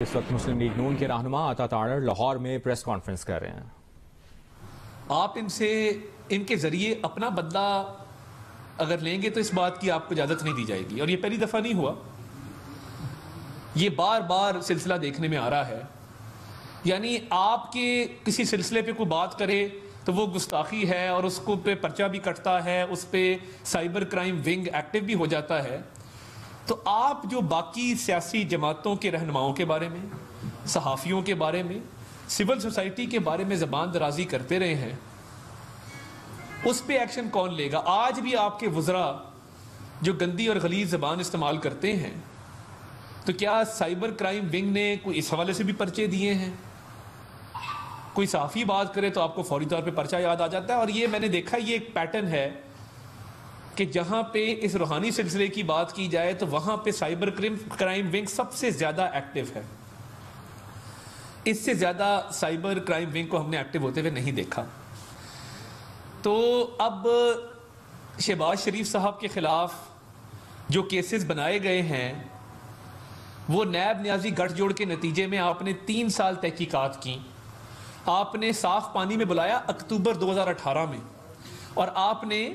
اس وقت مسلم لیگ نون کے رہنما عطا تارڑ لاہور میں پریس کانفرنس کر رہے ہیں۔ آپ ان کے ذریعے اپنا بدلہ اگر لیں گے تو اس بات کی آپ کو اجازت نہیں دی جائے گی، اور یہ پہلی دفعہ نہیں ہوا، یہ بار بار سلسلہ دیکھنے میں آ رہا ہے۔ یعنی آپ کے کسی سلسلے پہ کوئی بات کرے تو وہ گستاخی ہے اور اس کو پہ پرچہ بھی کٹتا ہے، اس پہ سائبر کرائم ونگ ایکٹیو بھی ہو جاتا ہے۔ تو آپ جو باقی سیاسی جماعتوں کے رہنماؤں کے بارے میں، صحافیوں کے بارے میں، سول سوسائٹی کے بارے میں زبان درازی کرتے رہے ہیں، اس پہ ایکشن کون لے گا؟ آج بھی آپ کے وزراء جو گندی اور غلیظ زبان استعمال کرتے ہیں، تو کیا سائبر کرائم ونگ نے کوئی اس حوالے سے بھی پرچے دیے ہیں؟ کوئی صحافی بات کرے تو آپ کو فوری طور پہ پرچہ یاد آ جاتا ہے۔ اور یہ میں نے دیکھا، یہ ایک پیٹرن ہے کہ جہاں پہ اس روحانی سلسلے کی بات کی جائے تو وہاں پہ سائبر کرائم ونگ سب سے زیادہ ایکٹیو ہے۔ اس سے زیادہ سائبر کرائم ونگ کو ہم نے ایکٹیو ہوتے ہوئے نہیں دیکھا۔ تو اب شہباز شریف صاحب کے خلاف جو کیسز بنائے گئے ہیں، وہ نیب نیازی گٹھ جوڑ کے نتیجے میں آپ نے 3 سال تحقیقات کی، آپ نے صاف پانی میں بلایا اکتوبر 2018 میں، اور آپ نے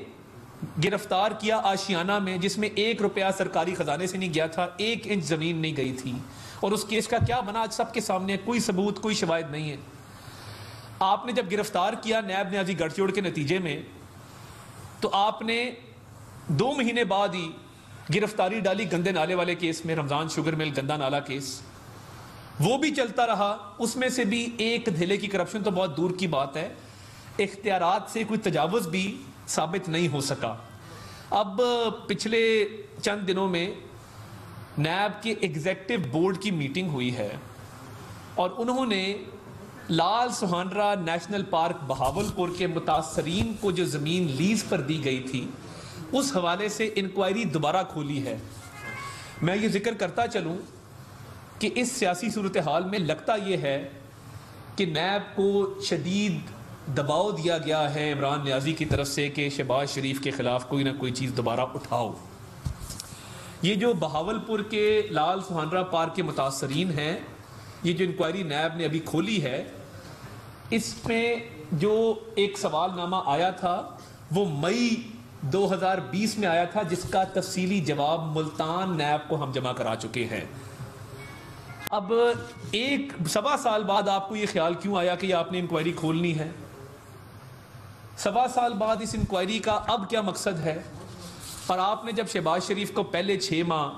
گرفتار کیا آشیانہ میں، جس میں 1 روپیہ سرکاری خزانے سے نہیں گیا تھا، 1 انچ زمین نہیں گئی تھی، اور اس کیس کا کیا بنا آج سب کے سامنے، کوئی ثبوت، کوئی شواہد نہیں ہے۔ آپ نے جب گرفتار کیا نیب نیازی گٹھ جوڑ کے نتیجے میں، تو آپ نے 2 مہینے بعد ہی گرفتاری ڈالی گندے نالے والے کیس میں، رمضان شوگر مل گندا نالا کیس، وہ بھی چلتا رہا، اس میں سے بھی ایک دھیلے کی کرپشن تو بہت دور کی بات ہے، اختیارات سے کوئی تجاوز بھی ثابت نہیں ہو سکا۔ اب پچھلے چند دنوں میں نیب کے ایگزیکٹو بورڈ کی میٹنگ ہوئی ہے، اور انہوں نے لال سہانرا نیشنل پارک بہاولپور کے متاثرین کو جو زمین لیز پر دی گئی تھی، اس حوالے سے انکوائری دوبارہ کھولی ہے۔ میں یہ ذکر کرتا چلوں کہ اس سیاسی صورتحال میں لگتا یہ ہے کہ نیب کو شدید دباؤ دیا گیا ہے عمران نیازی کی طرف سے کہ شہباز شریف کے خلاف کوئی نہ کوئی چیز دوبارہ اٹھاؤ۔ یہ جو بہاولپور کے لال سہانرا پارک کے متاثرین ہیں، یہ جو انکوائری نیب نے ابھی کھولی ہے، اس میں جو ایک سوال نامہ آیا تھا وہ مئی 2020 میں آیا تھا، جس کا تفصیلی جواب ملتان نیب کو ہم جمع کرا چکے ہیں۔ اب 1.25 سال بعد آپ کو یہ خیال کیوں آیا کہ آپ نے انکوائری کھولنی ہے؟ 1.25 سال بعد اس انکوائری کا اب کیا مقصد ہے؟ اور آپ نے جب شہباز شریف کو پہلے 6 ماہ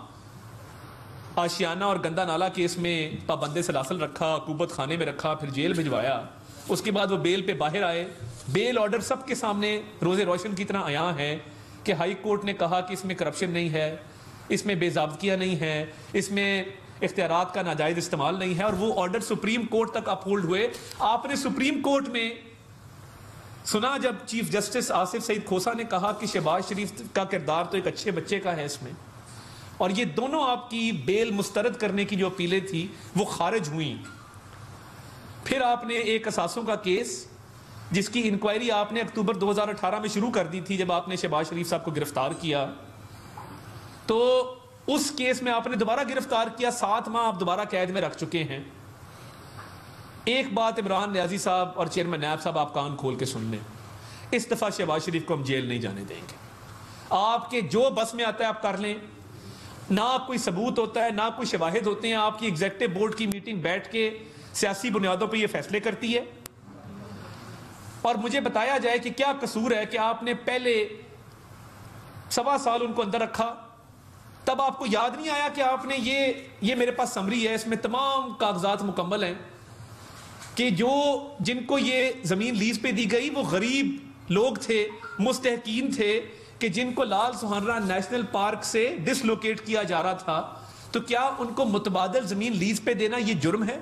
آشیانہ اور گندا نالا کیس میں پابند سلاسل رکھا، عقوبت خانے میں رکھا، پھر جیل بھجوایا، اس کے بعد وہ بیل پہ باہر آئے، بیل آرڈر سب کے سامنے روز روشن کی طرح عیاں ہے کہ ہائی کورٹ نے کہا کہ اس میں کرپشن نہیں ہے، اس میں بے ضابطگیاں نہیں ہے، اس میں اختیارات کا ناجائز استعمال نہیں ہے، اور وہ آرڈر سپریم کورٹ تک اپہولڈ ہوئے۔ آپ نے سپریم کورٹ میں سنا جب چیف جسٹس آصف سعید کھوسا نے کہا کہ شہباز شریف کا کردار تو ایک اچھے بچے کا ہے اس میں، اور یہ دونوں آپ کی بیل مسترد کرنے کی جو اپیلیں تھی وہ خارج ہوئیں۔ پھر آپ نے ایک اثاثوں کا کیس، جس کی انکوائری آپ نے اکتوبر 2018 میں شروع کر دی تھی جب آپ نے شہباز شریف صاحب کو گرفتار کیا، تو اس کیس میں آپ نے دوبارہ گرفتار کیا، 7 ماہ آپ دوبارہ قید میں رکھ چکے ہیں۔ ایک بات عمران نیازی صاحب اور چیئرمین نیب صاحب آپ کان کھول کے سن لیں، اس دفعہ شہباز شریف کو ہم جیل نہیں جانے دیں گے۔ آپ کے جو بس میں آتا ہے آپ کر لیں، نہ کوئی ثبوت ہوتا ہے، نہ کوئی شواہد ہوتے ہیں، آپ کی ایگزیکٹو بورڈ کی میٹنگ بیٹھ کے سیاسی بنیادوں پہ یہ فیصلے کرتی ہے، اور مجھے بتایا جائے کہ کیا قصور ہے کہ آپ نے پہلے 1.25 سال ان کو اندر رکھا، تب آپ کو یاد نہیں آیا کہ آپ نے یہ میرے پاس سمری ہے، اس میں تمام کاغذات مکمل ہیں کہ جن کو یہ زمین لیز پہ دی گئی وہ غریب لوگ تھے، مستحقین تھے، کہ جن کو لال سہانرا نیشنل پارک سے ڈس لوکیٹ کیا جا رہا تھا، تو کیا ان کو متبادل زمین لیز پہ دینا یہ جرم ہے؟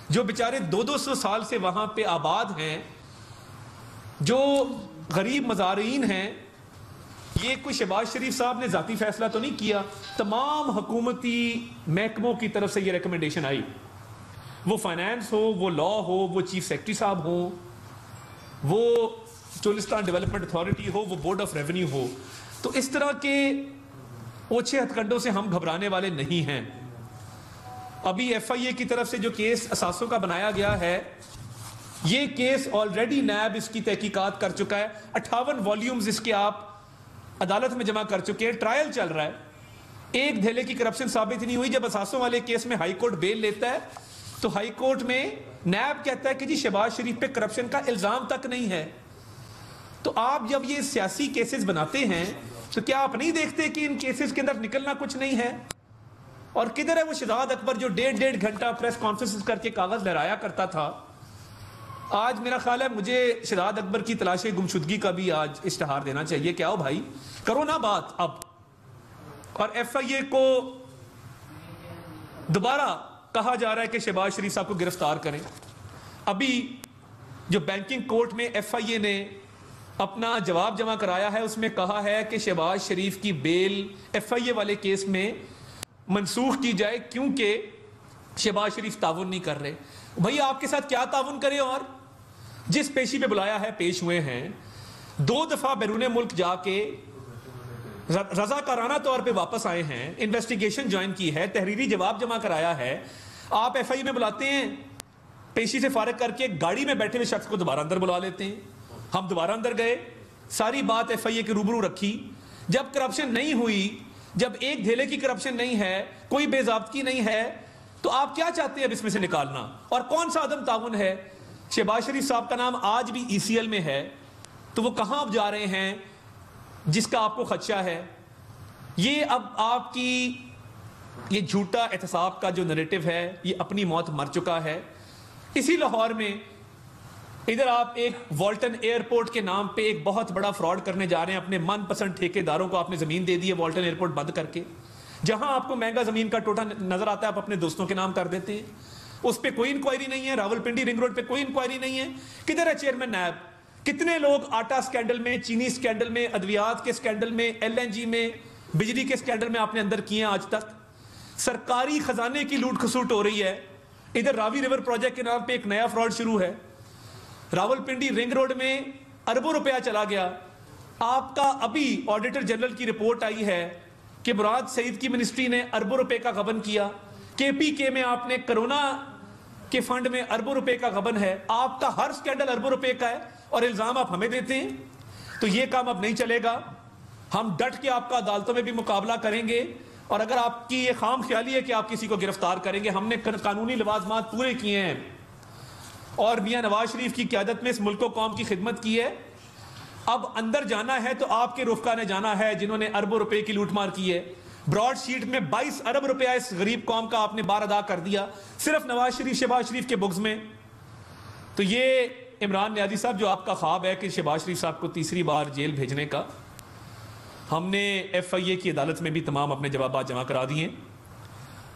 جو بیچارے 200 سال سے وہاں پہ آباد ہیں، جو غریب مزارعین ہیں، یہ کوئی شہباز شریف صاحب نے ذاتی فیصلہ تو نہیں کیا، تمام حکومتی محکموں کی طرف سے یہ ریکمنڈیشن آئی، وہ فائنانس ہو، وہ لا ہو، وہ چیف سیکرٹری صاحب ہو، وہ چولستان ڈیولپمنٹ اتھارٹی ہو، وہ بورڈ آف ریونیو ہو۔ تو اس طرح کے اوچھے ہتھ کنڈوں سے ہم گھبرانے والے نہیں ہیں۔ ابھی ایف آئی اے کی طرف سے جو کیس اثاثوں کا بنایا گیا ہے، یہ کیس آلریڈی نیب اس کی تحقیقات کر چکا ہے، 58 والیومز اس کے آپ عدالت میں جمع کر چکے ہیں، ٹرائل چل رہا ہے، ایک دھیلے کی کرپشن ثابت نہیں ہوئی۔ جب اثاثوں والے کیس میں ہائی کورٹ بیل لیتا ہے تو ہائی کورٹ میں نیب کہتا ہے کہ جی شہباز شریف پہ کرپشن کا الزام تک نہیں ہے۔ تو آپ جب یہ سیاسی کیسز بناتے ہیں تو کیا آپ نہیں دیکھتے کہ ان کیسز کے اندر نکلنا کچھ نہیں ہے؟ اور کدھر ہے وہ شہزاد اکبر جو 1.5 گھنٹہ پریس کانفرنس کر کے کاغذ لہرایا کرتا تھا؟ آج میرا خیال ہے مجھے شہزاد اکبر کی تلاش گمشدگی کا بھی آج اشتہار دینا چاہیے کہ آؤ بھائی کرو نا بات اب، اور ایف آئی اے کو دوبارہ کہا جا رہا ہے کہ شہباز شریف صاحب کو گرفتار کریں۔ ابھی جو بینکنگ کورٹ میں ایف آئی اے نے اپنا جواب جمع کرایا ہے اس میں کہا ہے کہ شہباز شریف کی بیل ایف آئی اے والے کیس میں منسوخ کی جائے کیونکہ شہباز شریف تعاون نہیں کر رہے۔ بھئی آپ کے ساتھ کیا تعاون کرے؟ اور جس پیشی پہ بلایا ہے پیش ہوئے ہیں، 2 دفعہ بیرون ملک جا کے رضاکارانہ طور پہ واپس آئے ہیں، انویسٹیگیشن جوائن کی ہے، تحریری جواب جمع کرایا ہے۔ آپ ایف آئی اے میں بلاتے ہیں، پیشی سے فارغ کر کے گاڑی میں بیٹھے ہوئے شخص کو دوبارہ اندر بلا لیتے ہیں۔ ہم دوبارہ اندر گئے، ساری بات ایف آئی اے کے روبرو رکھی، جب کرپشن نہیں ہوئی، جب ایک دھیلے کی کرپشن نہیں ہے، کوئی بے ضابطگی نہیں ہے، تو آپ کیا چاہتے ہیں اب اس میں سے نکالنا؟ اور کون سا عدم تعاون ہے؟ شہباز شریف صاحب کا نام آج بھی ای سی ایل میں ہے، تو وہ کہاں اب جا رہے ہیں جس کا آپ کو خدشہ ہے؟ یہ اب آپ کی یہ جھوٹا احتساب کا جو نریٹو ہے یہ اپنی موت مر چکا ہے۔ اسی لاہور میں ادھر آپ ایک والٹن ایئرپورٹ کے نام پہ ایک بہت بڑا فراڈ کرنے جا رہے ہیں، اپنے من پسند ٹھیکیداروں کو آپ نے زمین دے دی ہے والٹن ایئرپورٹ بند کر کے، جہاں آپ کو مہنگا زمین کا ٹوٹا نظر آتا ہے آپ اپنے دوستوں کے نام کر دیتے ہیں، اس پہ کوئی انکوائری نہیں ہے۔ راولپنڈی رنگ روڈ پہ کوئی انکوائری نہیں ہے، کدھر ہے چیئرمین نیب؟ کتنے لوگ آٹا سکینڈل میں، چینی سکینڈل میں، ادویات کے سکینڈل میں، ایل این جی میں، بجلی کے سکینڈل میں آپ نے اندر کیے ہیں آج تک؟ سرکاری خزانے کی لوٹ کھسوٹ ہو رہی ہے۔ ادھر راوی ریور پروجیکٹ کے نام پہ ایک نیا فراڈ شروع ہے، راولپنڈی رنگ روڈ میں اربوں روپیہ چلا گیا۔ آپ کا ابھی آڈیٹر جنرل کی رپورٹ آئی ہے کہ مراد سعید کی منسٹری نے اربوں روپے کا غبن کیا، کے پی کے میں آپ نے کرونا کے فنڈ میں اربوں روپے کا غبن ہے، آپ کا ہر سکینڈل اربوں روپے کا ہے اور الزام آپ ہمیں دیتے ہیں۔ تو یہ کام اب نہیں چلے گا، ہم ڈٹ کے آپ کا عدالتوں میں بھی مقابلہ کریں گے، اور اگر آپ کی یہ خام خیالی ہے کہ آپ کسی کو گرفتار کریں گے، ہم نے قانونی لوازمات پورے کیے ہیں اور میاں نواز شریف کی قیادت میں اس ملک و قوم کی خدمت کی ہے۔ اب اندر جانا ہے تو آپ کے رفقا نے جانا ہے جنہوں نے اربوں روپے کی لوٹ مار کی ہے۔ براڈ شیٹ میں 22 ارب روپیہ اس غریب قوم کا آپ نے بار ادا کر دیا صرف نواز شریف شہباز شریف کے بغض میں۔ تو یہ عمران نیازی صاحب جو آپ کا خواب ہے کہ شہباز شریف صاحب کو تیسری بار جیل بھیجنے کا، ہم نے ایف آئی اے کی عدالت میں بھی تمام اپنے جوابات جمع کرا دیے،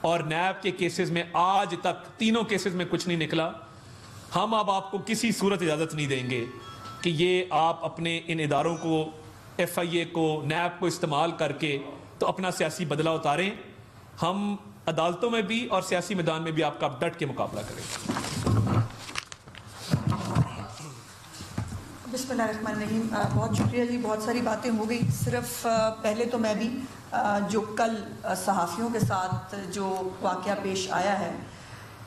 اور نیب کے کیسز میں آج تک تینوں کیسز میں کچھ نہیں نکلا۔ ہم اب آپ کو کسی صورت اجازت نہیں دیں گے کہ یہ آپ اپنے ان اداروں کو، ایف آئی اے کو، نیب کو استعمال کر کے تو اپنا سیاسی بدلہ اتاریں۔ ہم عدالتوں میں بھی اور سیاسی میدان میں بھی آپ کا ڈٹ کے مقابلہ کریں۔ بسم اللہ الرحمن الرحیم۔ بہت شکریہ جی، بہت ساری باتیں ہو گئی۔ صرف پہلے تو میں بھی جو کل صحافیوں کے ساتھ جو واقعہ پیش آیا ہے،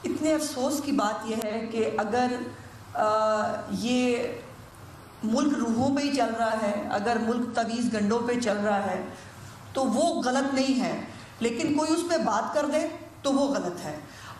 اتنے افسوس کی بات یہ ہے کہ اگر یہ ملک روحوں پہ ہی چل رہا ہے، اگر ملک تویز گنڈوں پہ چل رہا ہے تو وہ غلط نہیں ہے، لیکن کوئی اس پہ بات کر دے تو وہ غلط ہے۔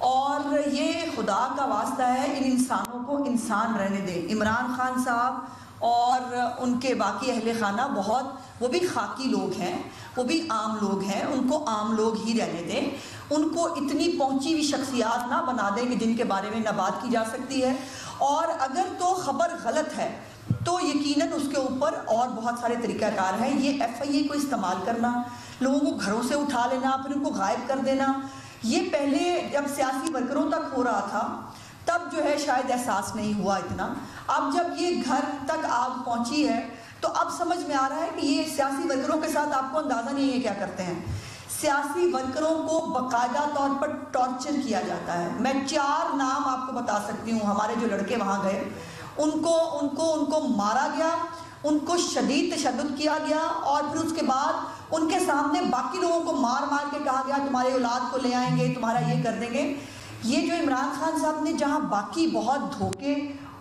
اور یہ خدا کا واسطہ ہے ان انسانوں کو انسان رہنے دیں۔ عمران خان صاحب اور ان کے باقی اہل خانہ بہت، وہ بھی خاکی لوگ ہیں، وہ بھی عام لوگ ہیں، ان کو عام لوگ ہی رہنے دیں۔ ان کو اتنی پہنچی ہوئی شخصیات نہ بنا دیں کہ جن کے بارے میں نہ بات کی جا سکتی ہے، اور اگر تو خبر غلط ہے تو یقیناً اس کے اوپر اور بہت سارے طریقہ کار ہیں۔ یہ ایف آئی اے کو استعمال کرنا، لوگوں کو گھروں سے اٹھا لینا، پھر ان کو غائب کر دینا، یہ پہلے جب سیاسی ورکروں تک ہو رہا تھا تب جو ہے شاید احساس نہیں ہوا اتنا۔ اب جب یہ گھر تک آگ پہنچی ہے تو اب سمجھ میں آ رہا ہے کہ یہ سیاسی ورکروں کے ساتھ آپ کو اندازہ نہیں ہے کیا کرتے ہیں۔ سیاسی ورکروں کو باقاعدہ طور پر ٹارچر کیا جاتا ہے۔ میں 4 نام آپ کو بتا سکتی ہوں، ہمارے جو لڑکے وہاں گئے ان کو مارا گیا، ان کو شدید تشدد کیا گیا، اور پھر اس کے بعد ان کے سامنے باقی لوگوں کو مار مار کے کہا گیا تمہارے اولاد کو لے آئیں گے، تمہارا یہ کر دیں گے. یہ جو عمران خان صاحب نے جہاں باقی بہت دھوکے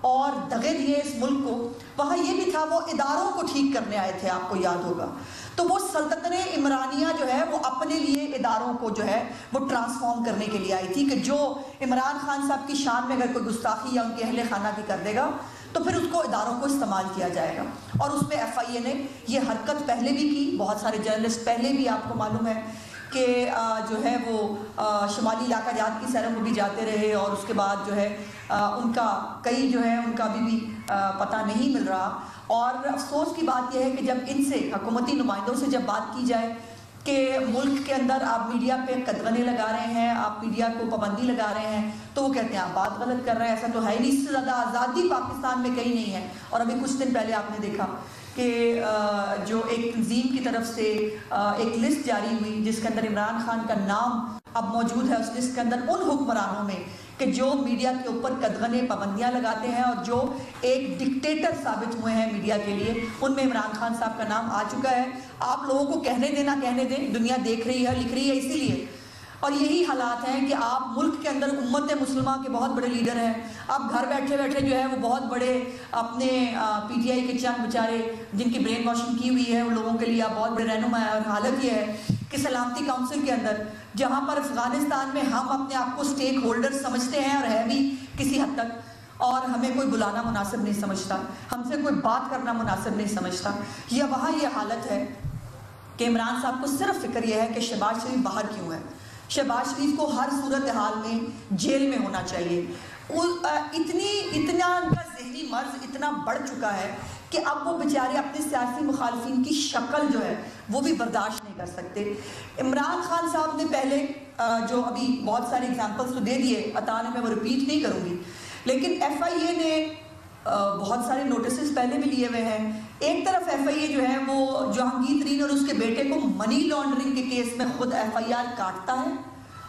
اور دغے دیے اس ملک کو، وہاں یہ بھی تھا وہ اداروں کو ٹھیک کرنے آئے تھے، آپ کو یاد ہوگا. تو وہ سلطنت عمرانیہ جو ہے وہ اپنے لیے اداروں کو جو ہے وہ ٹرانسفارم کرنے کے لیے آئی تھی کہ جو عمران خان صاحب کی شان میں اگر کوئی گستاخی یا ان کے اہل خانہ کی کر دے گا تو پھر اس کو اداروں کو استعمال کیا جائے گا. اور اس میں ایف آئی اے نے یہ حرکت پہلے بھی کی، بہت سارے جرنلسٹ پہلے بھی آپ کو معلوم ہے کہ جو ہے وہ شمالی علاقہ جات کی سیروں میں بھی جاتے رہے، اور اس کے بعد جو ہے ان کا کئی جو ہے ان کا ابھی بھی پتہ نہیں مل رہا. اور افسوس کی بات یہ ہے کہ جب ان سے حکومتی نمائندوں سے جب بات کی جائے کہ ملک کے اندر آپ میڈیا پہ قدغنے لگا رہے ہیں، آپ میڈیا کو پابندی لگا رہے ہیں، تو وہ کہتے ہیں آپ بات غلط کر رہے ہیں، ایسا تو ہے نہیں، اس سے زیادہ آزادی پاکستان میں کہیں نہیں ہے. اور ابھی کچھ دن پہلے آپ نے دیکھا کہ جو ایک تنظیم کی طرف سے ایک لسٹ جاری ہوئی جس کے اندر عمران خان کا نام اب موجود ہے اس لسٹ کے اندر ان حکمرانوں میں کہ جو میڈیا کے اوپر قدغنے پابندیاں لگاتے ہیں اور جو ایک ڈکٹیٹر ثابت ہوئے ہیں میڈیا کے لیے، ان میں عمران خان صاحب کا نام آ چکا ہے. آپ لوگوں کو کہنے دیں، دنیا دیکھ رہی ہے، لکھ رہی ہے اسی لیے. اور یہی حالات ہیں کہ آپ ملک کے اندر امت مسلمہ کے بہت بڑے لیڈر ہیں، آپ گھر بیٹھے بیٹھے جو ہے وہ بہت بڑے اپنے پی ٹی آئی کے چند بیچارے جن کی برین واشنگ کی ہوئی ہے ان لوگوں کے لیے آپ بہت بڑے رہنما ہیں. اور حالت یہ ہے کہ سلامتی کونسل کے اندر جہاں پر افغانستان میں ہم اپنے آپ کو سٹیک ہولڈر سمجھتے ہیں اور ہے بھی کسی حد تک، اور ہمیں کوئی بلانا مناسب نہیں سمجھتا، ہم سے کوئی بات کرنا مناسب نہیں سمجھتا، یا وہاں یہ حالت ہے کہ عمران صاحب کو صرف فکر یہ ہے کہ شہباز شریف باہر کیوں ہے. شہباز شریف کو ہر صورتحال میں جیل میں ہونا چاہیے. اتنا ان کا ذہنی مرض اتنا بڑھ چکا ہے کہ اب وہ بیچارے اپنے سیاسی مخالفین کی شکل جو ہے وہ بھی برداشت نہیں کر سکتے. عمران خان صاحب نے پہلے جو ابھی بہت سارے اگزامپلس تو دے دیے، عطا نے، میں وہ ریپیٹ نہیں کروں گی، لیکن ایف آئی اے نے بہت سارے نوٹسز پہلے بھی لیے ہوئے ہیں. ایک طرف ایف آئی اے جو ہے وہ جہانگیر ترین اور اس کے بیٹے کو منی لانڈرنگ کے کیس میں خود ایف آئی آر کاٹتا ہے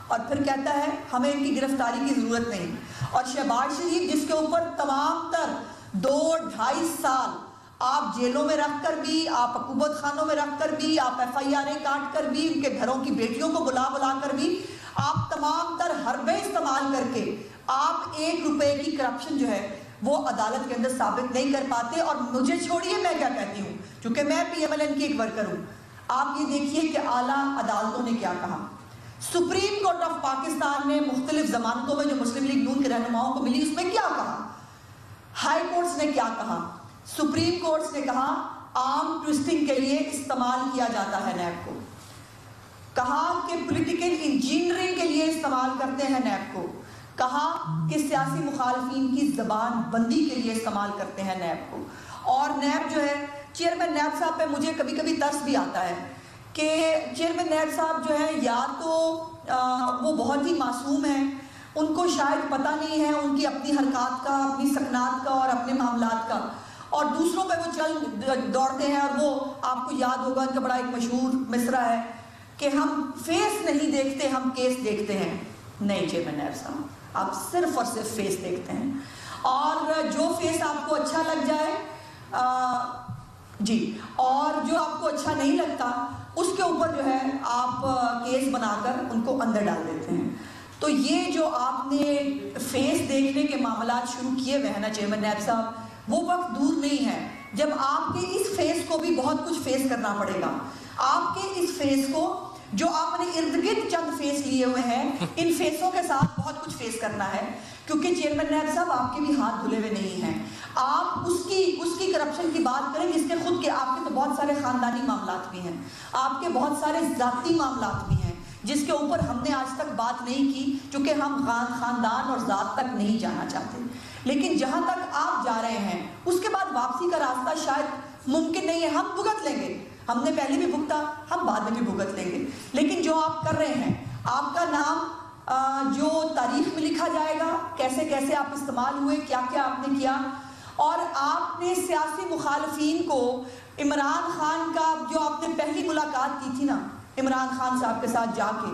اور پھر کہتا ہے ہمیں ان کی گرفتاری کی ضرورت نہیں. اور شہباز شریف جس کے اوپر تمام تر 2-2.5 سال آپ جیلوں میں رکھ کر بھی، آپ عقوبت خانوں میں رکھ کر بھی، آپ ایف آئی آریں کاٹ کر بھی، ان کے گھروں کی بیٹیوں کو بلا کر بھی، آپ تمام تر حربے استعمال کر کے آپ 1 روپے کی کرپشن جو ہے وہ عدالت کے اندر ثابت نہیں کر پاتے. اور مجھے چھوڑیے میں کیا کہتی ہوں، چونکہ میں پی ایم ایل این کی ایک ورکر ہوں. آپ یہ دیکھیے کہ اعلیٰ عدالتوں نے کیا کہا. سپریم کورٹ آف پاکستان نے مختلف ضمانتوں میں جو مسلم لیگ نون کے رہنماؤں کو ملی اس میں کیا کہا. ہائی کورٹس نے کیا کہا. سپریم کورٹس نے کہا آرم ٹویسٹنگ کے لیے استعمال کیا جاتا ہے نیب کو. کہا کہ پولیٹیکل انجینئرنگ کے لیے استعمال کرتے ہیں نیب کو. کہا کہ سیاسی مخالفین کی زبان بندی کے لیے استعمال کرتے ہیں نیب کو. اور نیب جو ہے، چیئرمین نیب صاحب پہ مجھے کبھی کبھی ترس بھی آتا ہے کہ چیئرمین نیب صاحب جو ہے یا تو وہ بہت ہی معصوم ہیں، ان کو شاید پتہ نہیں ہے ان کی اپنی حرکات کا، اپنی سکنات کا اور اپنے معاملات کا، اور دوسروں پہ وہ چل دوڑتے ہیں. اور وہ آپ کو یاد ہوگا ان کا بڑا ایک مشہور مصرع ہے کہ ہم فیس نہیں دیکھتے، ہم کیس دیکھتے ہیں. نہیں چیئرمین نیب صاحب، آپ صرف اور صرف فیس دیکھتے ہیں، اور جو فیس آپ کو اچھا لگ جائے جی، اور جو آپ کو اچھا نہیں لگتا اس کے اوپر جو ہے آپ کیس بنا کر ان کو اندر ڈال دیتے ہیں. تو یہ جو آپ نے فیس دیکھنے کے معاملات شروع کیے ہوئے ہیں نا چیئرمین نیب صاحب، وہ وقت دور نہیں ہے جب آپ کے اس فیس کو بھی بہت کچھ فیس کرنا پڑے گا. آپ کے اس فیس کو جو آپ نے ارد گرد چند فیس لیے ہوئے ہیں، ان فیسوں کے ساتھ بہت کچھ فیس کرنا ہے، کیونکہ چیئرمین نیب صاحب آپ کے بھی ہاتھ دھلے ہوئے نہیں ہیں. آپ اس کی کرپشن کی بات کریں جس کے خود کے آپ کے تو بہت سارے خاندانی معاملات بھی ہیں، آپ کے بہت سارے ذاتی معاملات بھی ہیں جس کے اوپر ہم نے آج تک بات نہیں کی، چونکہ ہم خاندان اور ذات تک نہیں جانا چاہتے. لیکن جہاں تک آپ جا رہے ہیں اس کے بعد واپسی کا راستہ شاید ممکن نہیں ہے. ہم بھگت لیں گے، ہم نے پہلے بھی بھگتا، ہم بعد میں بھی بھگت لیں گے. لیکن جو آپ کر رہے ہیں، آپ کا نام جو تاریخ میں لکھا جائے گا، کیسے کیسے آپ استعمال ہوئے، کیا کیا آپ نے کیا. اور آپ نے سیاسی مخالفین کو عمران خان کا جو آپ نے پہلی ملاقات کی تھی نا عمران خان صاحب کے ساتھ جا کے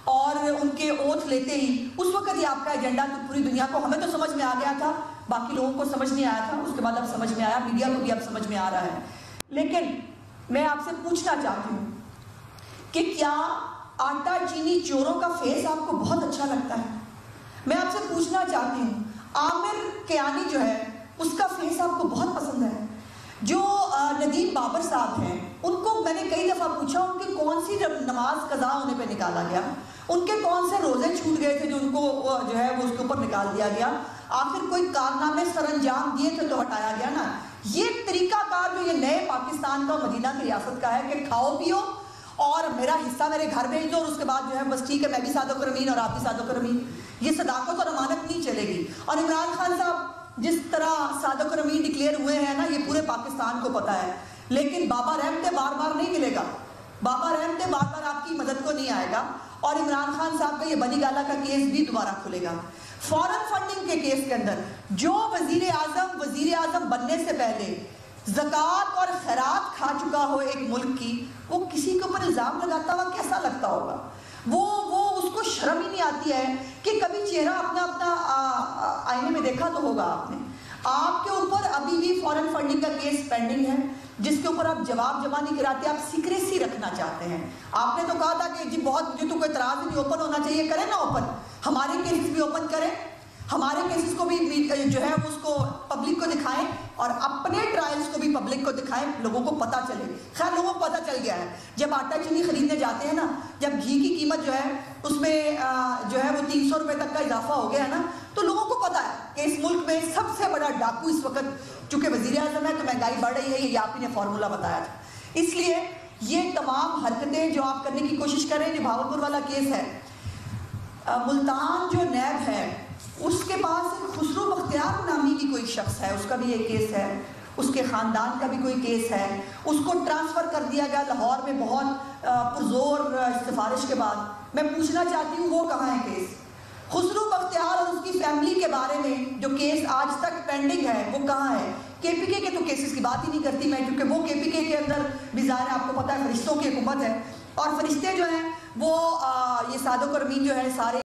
اور ان کے اوتھ لیتے ہی، اس وقت یہ آپ کا ایجنڈا تو پوری دنیا کو، ہمیں تو سمجھ میں آ گیا تھا، باقی لوگوں کو سمجھ نہیں آیا تھا. اس کے بعد اب سمجھ میں آیا، میڈیا کو بھی اب سمجھ میں آ رہا ہے. لیکن میں آپ سے پوچھنا چاہتی ہوں کہ کیا آٹا چینی چوروں کا فیس آپ کو بہت اچھا لگتا ہے؟ میں آپ سے پوچھنا چاہتی ہوں، عامر کیانی جو ہے اس کا فیس آپ کو بہت پسند ہے؟ جو ندیم بابر صاحب ہیں، ان کو میں نے کئی دفعہ پوچھا ان کی کون سی نماز قضا ہونے پہ نکالا گیا، ان کے کون سے روزے چھوٹ گئے تھے جو ان کو جو ہے وہ اس کے اوپر نکال دیا گیا، آخر کوئی کارنامے سر انجام دیے تھے تو ہٹایا گیا نا۔ یہ طریقہ کار جو یہ نئے پاکستان کا مدینہ کی ریاست کا ہے کہ کھاؤ پیو اور میرا حصہ میرے گھر بھیج دو اور اس کے بعد جو ہے بس ٹھیک ہے میں بھی صادق اور امین اور آپ بھی صادق اور امین، یہ صداقت اور امانت نہیں چلے گی۔ اور عمران خان صاحب جس طرح صادق اور امین ڈکلیئر ہوئے ہیں نا، یہ پورے پاکستان کو پتا ہے، لیکن بابا رحمتے بار بار نہیں ملے گا، بابا رحمتے بار بار آپ کی مدد کو نہیں آئے گا، اور عمران خان صاحب کا یہ بنی گالا کا کیس بھی دوبارہ کھلے گا۔ فارن فنڈنگ کے کیس کے اندر جو وزیر اعظم بننے سے پہلے زکوٰۃ اور خیرات کھا چکا ہو ایک ملک کی، وہ کسی کے اوپر الزام لگاتا ہوا کیسا لگتا ہوگا؟ وہ اس کو شرم ہی نہیں آتی ہے کہ کبھی چہرہ اپنا آئینے میں دیکھا تو ہوگا آپ نے۔ آپ کے اوپر ابھی بھی فارن فنڈنگ کا کیس پینڈنگ ہے جس کے اوپر آپ جواب جمع نہیں کراتے، آپ سیکریسی رکھنا چاہتے ہیں۔ آپ نے تو کہا تھا کہ جی بہت مجھے تو کوئی اعتراض نہیں، اوپن ہونا چاہیے، کریں نا اوپن، ہمارے کیسز بھی اوپن کریں، ہمارے کیسز کو بھی جو ہے اس کو پبلک کو دکھائیں اور اپنے ٹرائلز کو بھی پبلک کو دکھائیں، لوگوں کو پتہ چلے۔ خیر لوگوں کو پتہ چل گیا ہے، جب آٹا چینی خریدنے جاتے ہیں نا، جب گھی کی قیمت جو ہے اس میں جو ہے وہ 300 روپے تک کا اضافہ ہو گیا ہے نا، تو لوگوں کو پتہ ہے کہ اس ملک میں سب سے بڑا ڈاکو اس وقت چونکہ وزیر اعظم ہے تو مہنگائی بڑھ رہی ہے، یہ آپ ہی نے فارمولہ بتایا تھا۔ اس لیے یہ تمام حرکتیں جو آپ کرنے کی کوشش کریں، جو بھاولپور والا کیس ہے، ملتان جو نیب ہے اس کے پاس ایک خسرو بختیار نامی کی کوئی شخص ہے، اس کا بھی ایک کیس ہے، اس کے خاندان کا بھی کوئی کیس ہے، اس کو ٹرانسفر کر دیا گیا لاہور میں بہت پرزور سفارش کے بعد۔ میں پوچھنا چاہتی ہوں وہ کہاں ہے کیس؟ خسرو بختیار اور اس کی فیملی کے بارے میں جو کیس آج تک پینڈنگ ہے وہ کہاں ہے؟ کے پی کے تو کیسز کی بات ہی نہیں کرتی میں، کیونکہ وہ کے پی کے اندر بھی ظاہر ہے آپ کو پتہ ہے فرشتوں کی حکومت ہے، اور فرشتے جو ہیں وہ یہ صادق اور امین جو ہے سارے